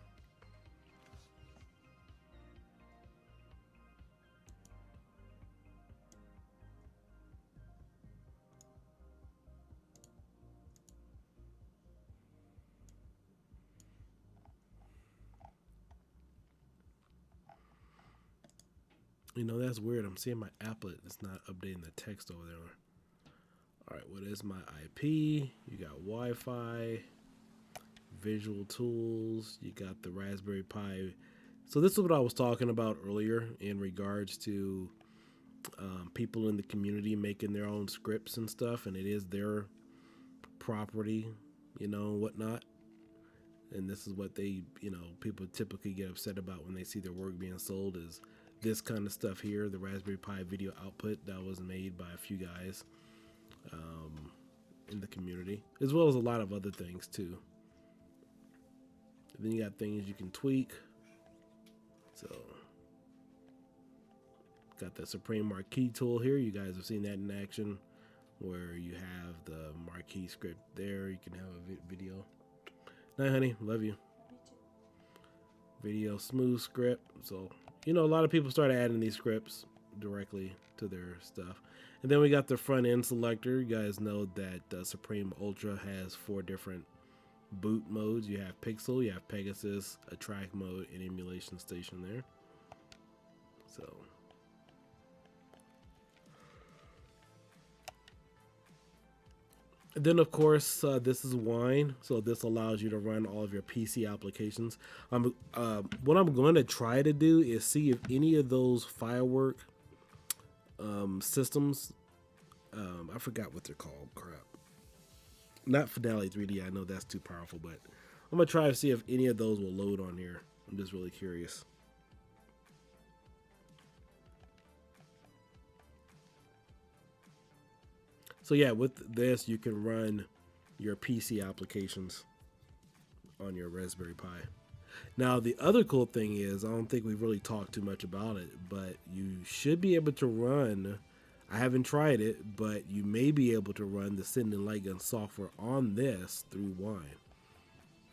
You know, that's weird. I'm seeing my applet. It's not updating the text over there. All right, what is my IP? You got Wi-Fi, visual tools. You got the Raspberry Pi. So this is what I was talking about earlier in regards to people in the community making their own scripts and stuff, and it is their property, you know, whatnot. And this is what they, you know, people typically get upset about when they see their work being sold, is this kind of stuff here, the Raspberry Pi video output that was made by a few guys in the community, as well as a lot of other things too. And then you got things you can tweak. So, got the Supreme Marquee tool here. You guys have seen that in action, where you have the marquee script there. You can have a video. Night, honey. Love you. Video smooth script. So, you know, a lot of people start adding these scripts directly to their stuff. And then we got the front end selector. You guys know that Supreme Ultra has 4 different boot modes. You have Pixel, you have Pegasus, a track mode, and emulation station there. So, and then of course this is Wine, so this allows you to run all of your PC applications. What I'm going to try to do is see if any of those Firework systems, I forgot what they're called. Crap, not Fidelity 3D. I know that's too powerful, but I'm gonna try to see if any of those will load on here. I'm just really curious. So yeah, with this you can run your PC applications on your Raspberry Pi. Now the other cool thing is, I don't think we've really talked too much about it, but you should be able to run, I haven't tried it, but you may be able to run the Sinden Lightgun software on this through Wine.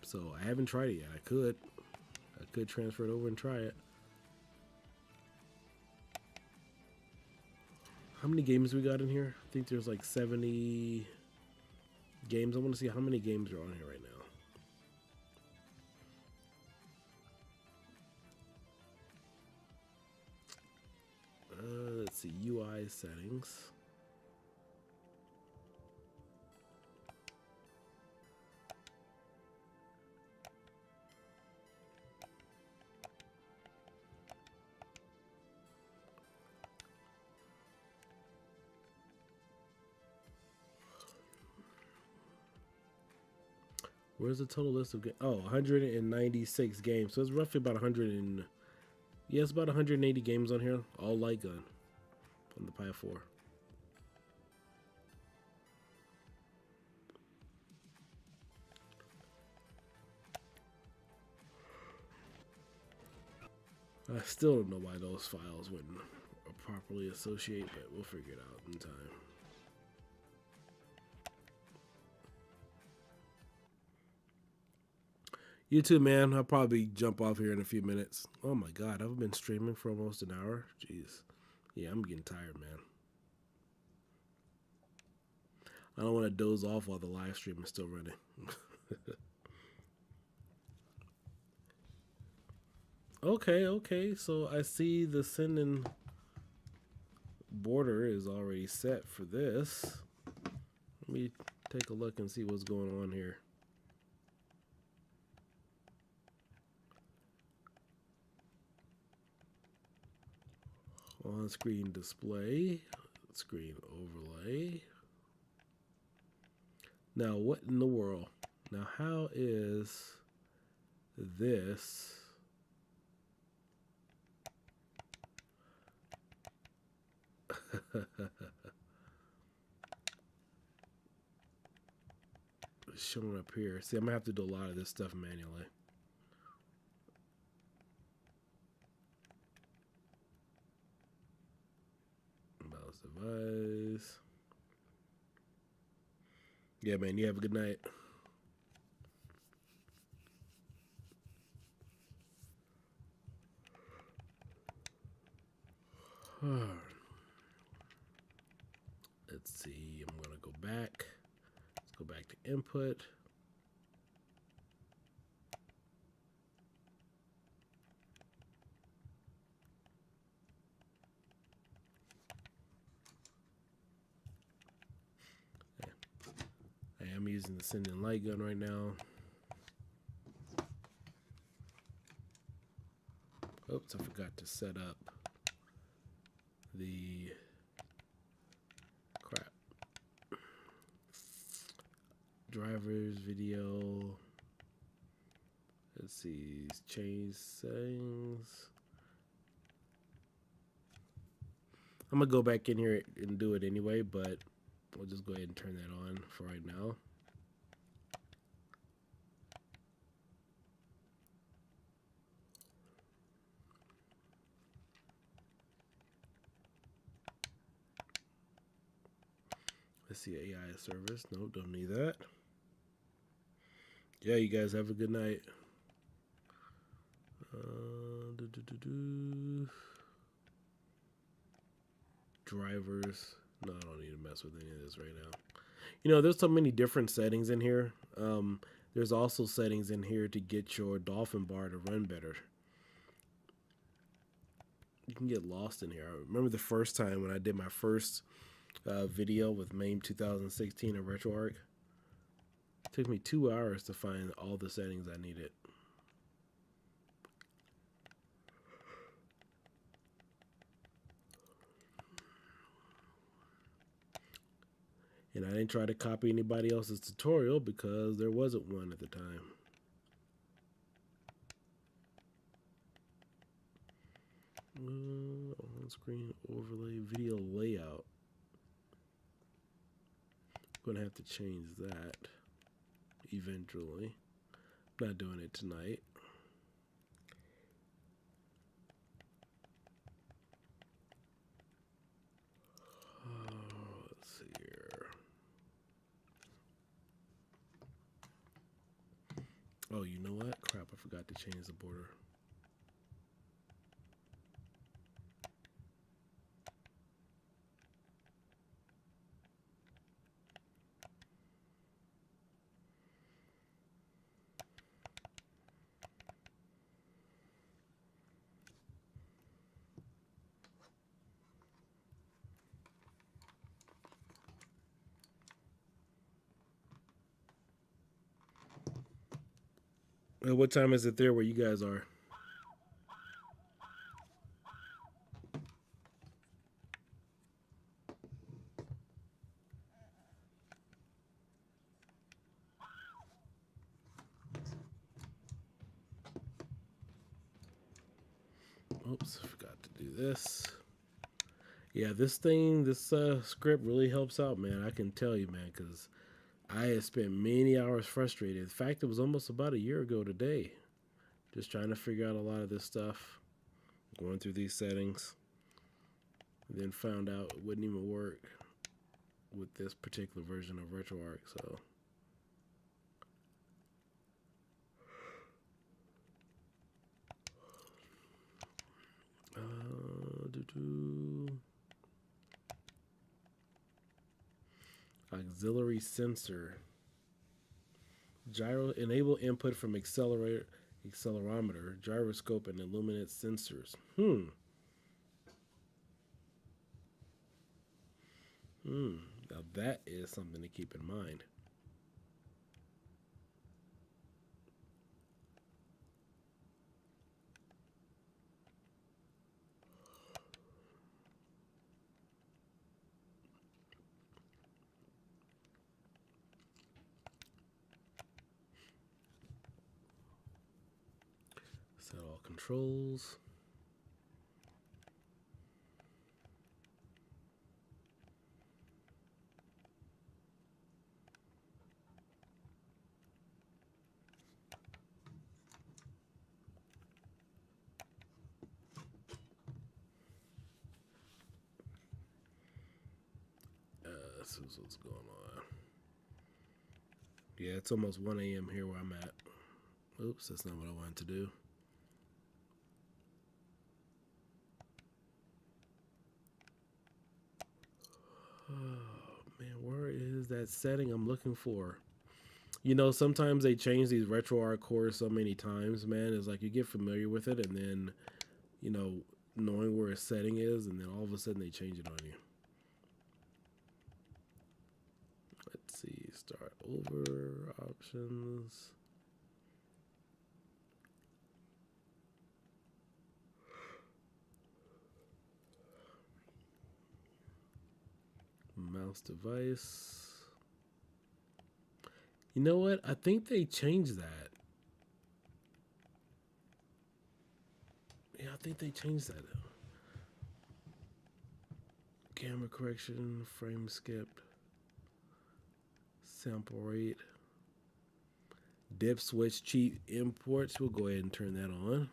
So I haven't tried it yet. I could transfer it over and try it. How many games we got in here? I think there's like 70 games. I want to see how many games are on here right now. Let's see, UI settings. Where's the total list of games? Oh, 196 games. So it's roughly about 100 and... Yeah, it's about 180 games on here. All light gun on the Pi 4. I still don't know why those files wouldn't properly associate, but we'll figure it out in time. You too, man. I'll probably jump off here in a few minutes. Oh my God, I've been streaming for almost an hour. Jeez. Yeah, I'm getting tired, man. I don't want to doze off while the live stream is still running. Okay, so I see the Sinden border is already set for this. Let me take a look and see what's going on here. On screen display, screen overlay. Now what in the world? Now how is this? Showing up here. See, I'm gonna have to do a lot of this stuff manually. Mouse device. Yeah, man, you have a good night. Let's see, I'm gonna go back. Let's go back to input. I am using the Sinden Lightgun right now. Oops, I forgot to set up the crap. Drivers, video. Let's see, change settings. I'm gonna go back in here and do it anyway, but we'll just go ahead and turn that on for right now. Let's see, AI service. No, don't need that. Yeah, you guys have a good night. Drivers. No, I don't need to mess with any of this right now. You know, there's so many different settings in here. There's also settings in here to get your Dolphin bar to run better. You can get lost in here. I remember the first time when I did my first video with MAME 2016 and RetroArch. It took me 2 hours to find all the settings I needed. And I didn't try to copy anybody else's tutorial because there wasn't one at the time. On-screen overlay, video layout. I'm gonna have to change that eventually. I'm not doing it tonight. Let's see here. Oh, you know what? Crap, I forgot to change the border. What time is it there where you guys are? Oops, I forgot to do this. Yeah, this script really helps out, man. I can tell you, man, because I had spent many hours frustrated. In fact, it was almost about a year ago today. Just trying to figure out a lot of this stuff. Going through these settings. And then found out it wouldn't even work with this particular version of RetroArch, so. Auxiliary sensor. Gyro enable input from accelerometer, gyroscope, and illuminate sensors. Now that is something to keep in mind. Set all controls. This is what's going on. Yeah, it's almost 1 a.m. here where I'm at. Oops, that's not what I wanted to do. Oh, man, where is that setting I'm looking for? You know, sometimes they change these RetroArch cores so many times, man. It's like you get familiar with it and then, you know, knowing where a setting is, and then all of a sudden they change it on you. Let's see, start over, options. Mouse device. You know what? I think they changed that. Yeah, I think they changed that. Camera correction, frame skip, sample rate, dip switch cheat imports. We'll go ahead and turn that on.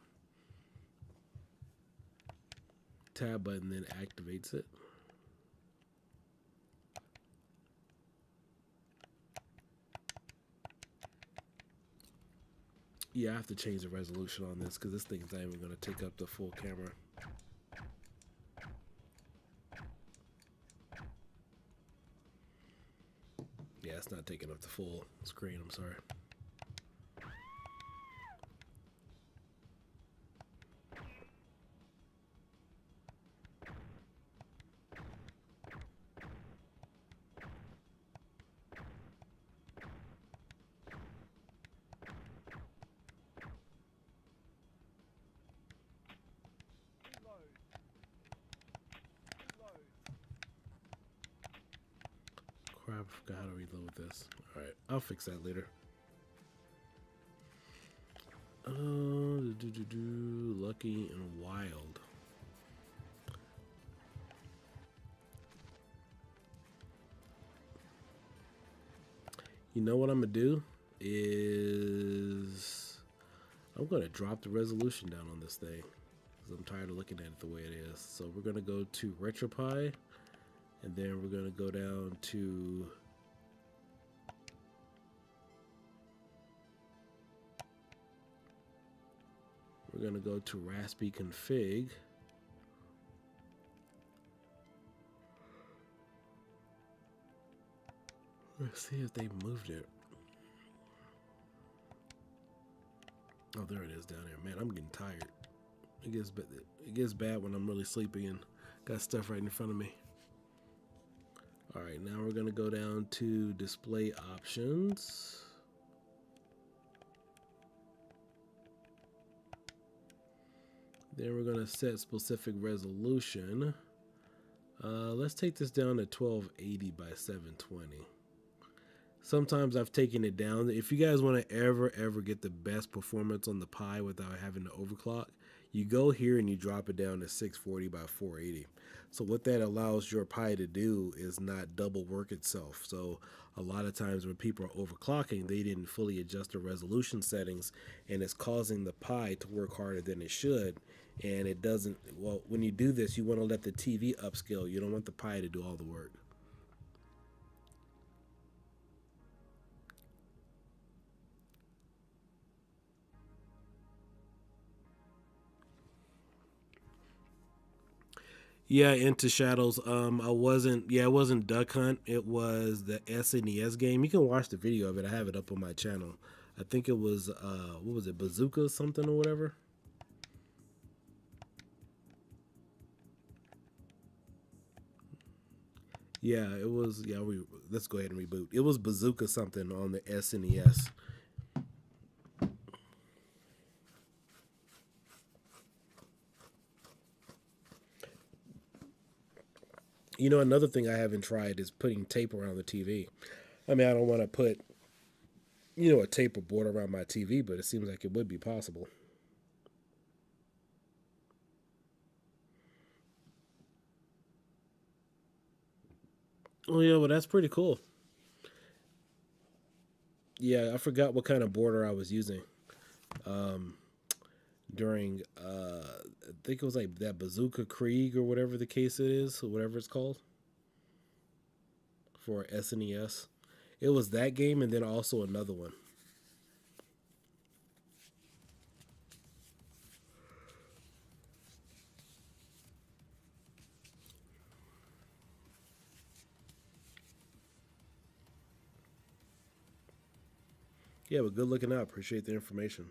Tab button then activates it. Yeah, I have to change the resolution on this because this thing's not even going to take up the full camera. Yeah, it's not taking up the full screen, I'm sorry. Crap, I forgot how to reload this. Alright, I'll fix that later. Lucky and Wild. You know what I'm going to do is I'm going to drop the resolution down on this thing because I'm tired of looking at it the way it is. So we're going to go to Retropie, and then we're going to go down to Raspi config. Let's see if they moved it. Oh, there it is down there. Man, I'm getting tired. It gets bad when I'm really sleepy and got stuff right in front of me. All right, now we're going to go down to display options. Then we're going to set specific resolution. Let's take this down to 1280 by 720. Sometimes I've taken it down. If you guys want to ever get the best performance on the Pi without having to overclock, you go here and you drop it down to 640 by 480. So what that allows your Pi to do is not double work itself. So a lot of times when people are overclocking, they didn't fully adjust the resolution settings, and it's causing the Pi to work harder than it should. And it doesn't, well, when you do this, you want to let the TV upscale. You don't want the Pi to do all the work. Yeah, Into Shadows. I wasn't. Yeah, it wasn't Duck Hunt. It was the SNES game. You can watch the video of it. I have it up on my channel. I think it was what was it, Bazooka something or whatever. Yeah, it was. Yeah, let's go ahead and reboot. It was Bazooka something on the SNES. You know, another thing I haven't tried is putting tape around the TV. I mean, I don't want to put, a tape or board around my TV, but it seems like it would be possible. Oh yeah, well that's pretty cool. Yeah, I forgot what kind of border I was using during. I think it was like that Bazooka Krieg or whatever the case it is, or whatever it's called for SNES. It was that game, and then also another one. Yeah, but good looking out. Appreciate the information.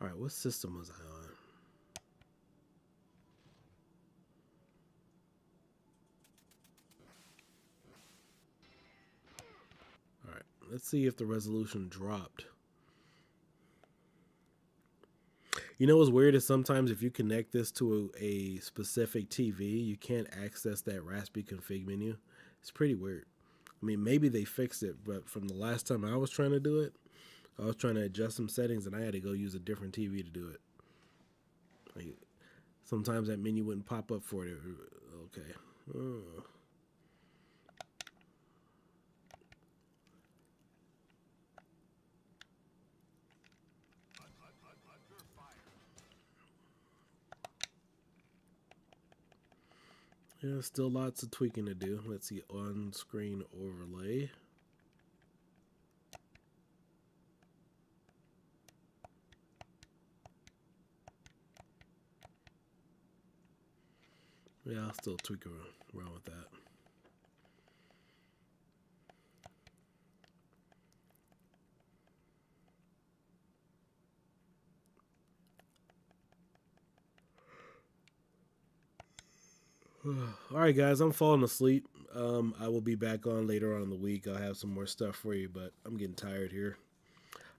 All right, what system was I on? All right, let's see if the resolution dropped. You know what's weird is sometimes if you connect this to a specific TV, you can't access that Raspberry config menu. It's pretty weird. I mean, maybe they fixed it, but from the last time I was trying to do it, I was trying to adjust some settings and I had to go use a different TV to do it. Like, sometimes that menu wouldn't pop up for it. Okay. Oh. Yeah, still lots of tweaking to do. Let's see, on screen overlay. Yeah, I'll still tweak around with that. All right, guys, I'm falling asleep. I will be back on later on in the week. I'll have some more stuff for you, but I'm getting tired here.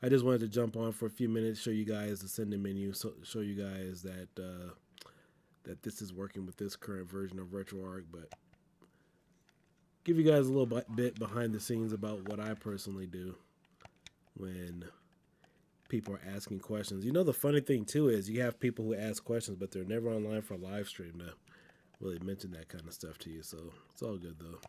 I just wanted to jump on for a few minutes, show you guys the sending menu, show you guys that this is working with this current version of RetroArch, but give you guys a little bit behind the scenes about what I personally do when people are asking questions. You know, the funny thing too is you have people who ask questions, but they're never online for a live stream to really mention that kind of stuff to you. So it's all good though.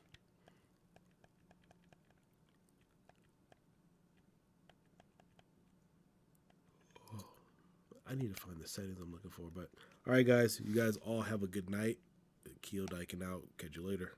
I need to find the settings I'm looking for. But all right, guys, you guys all have a good night. Keel Dyking out. Catch you later.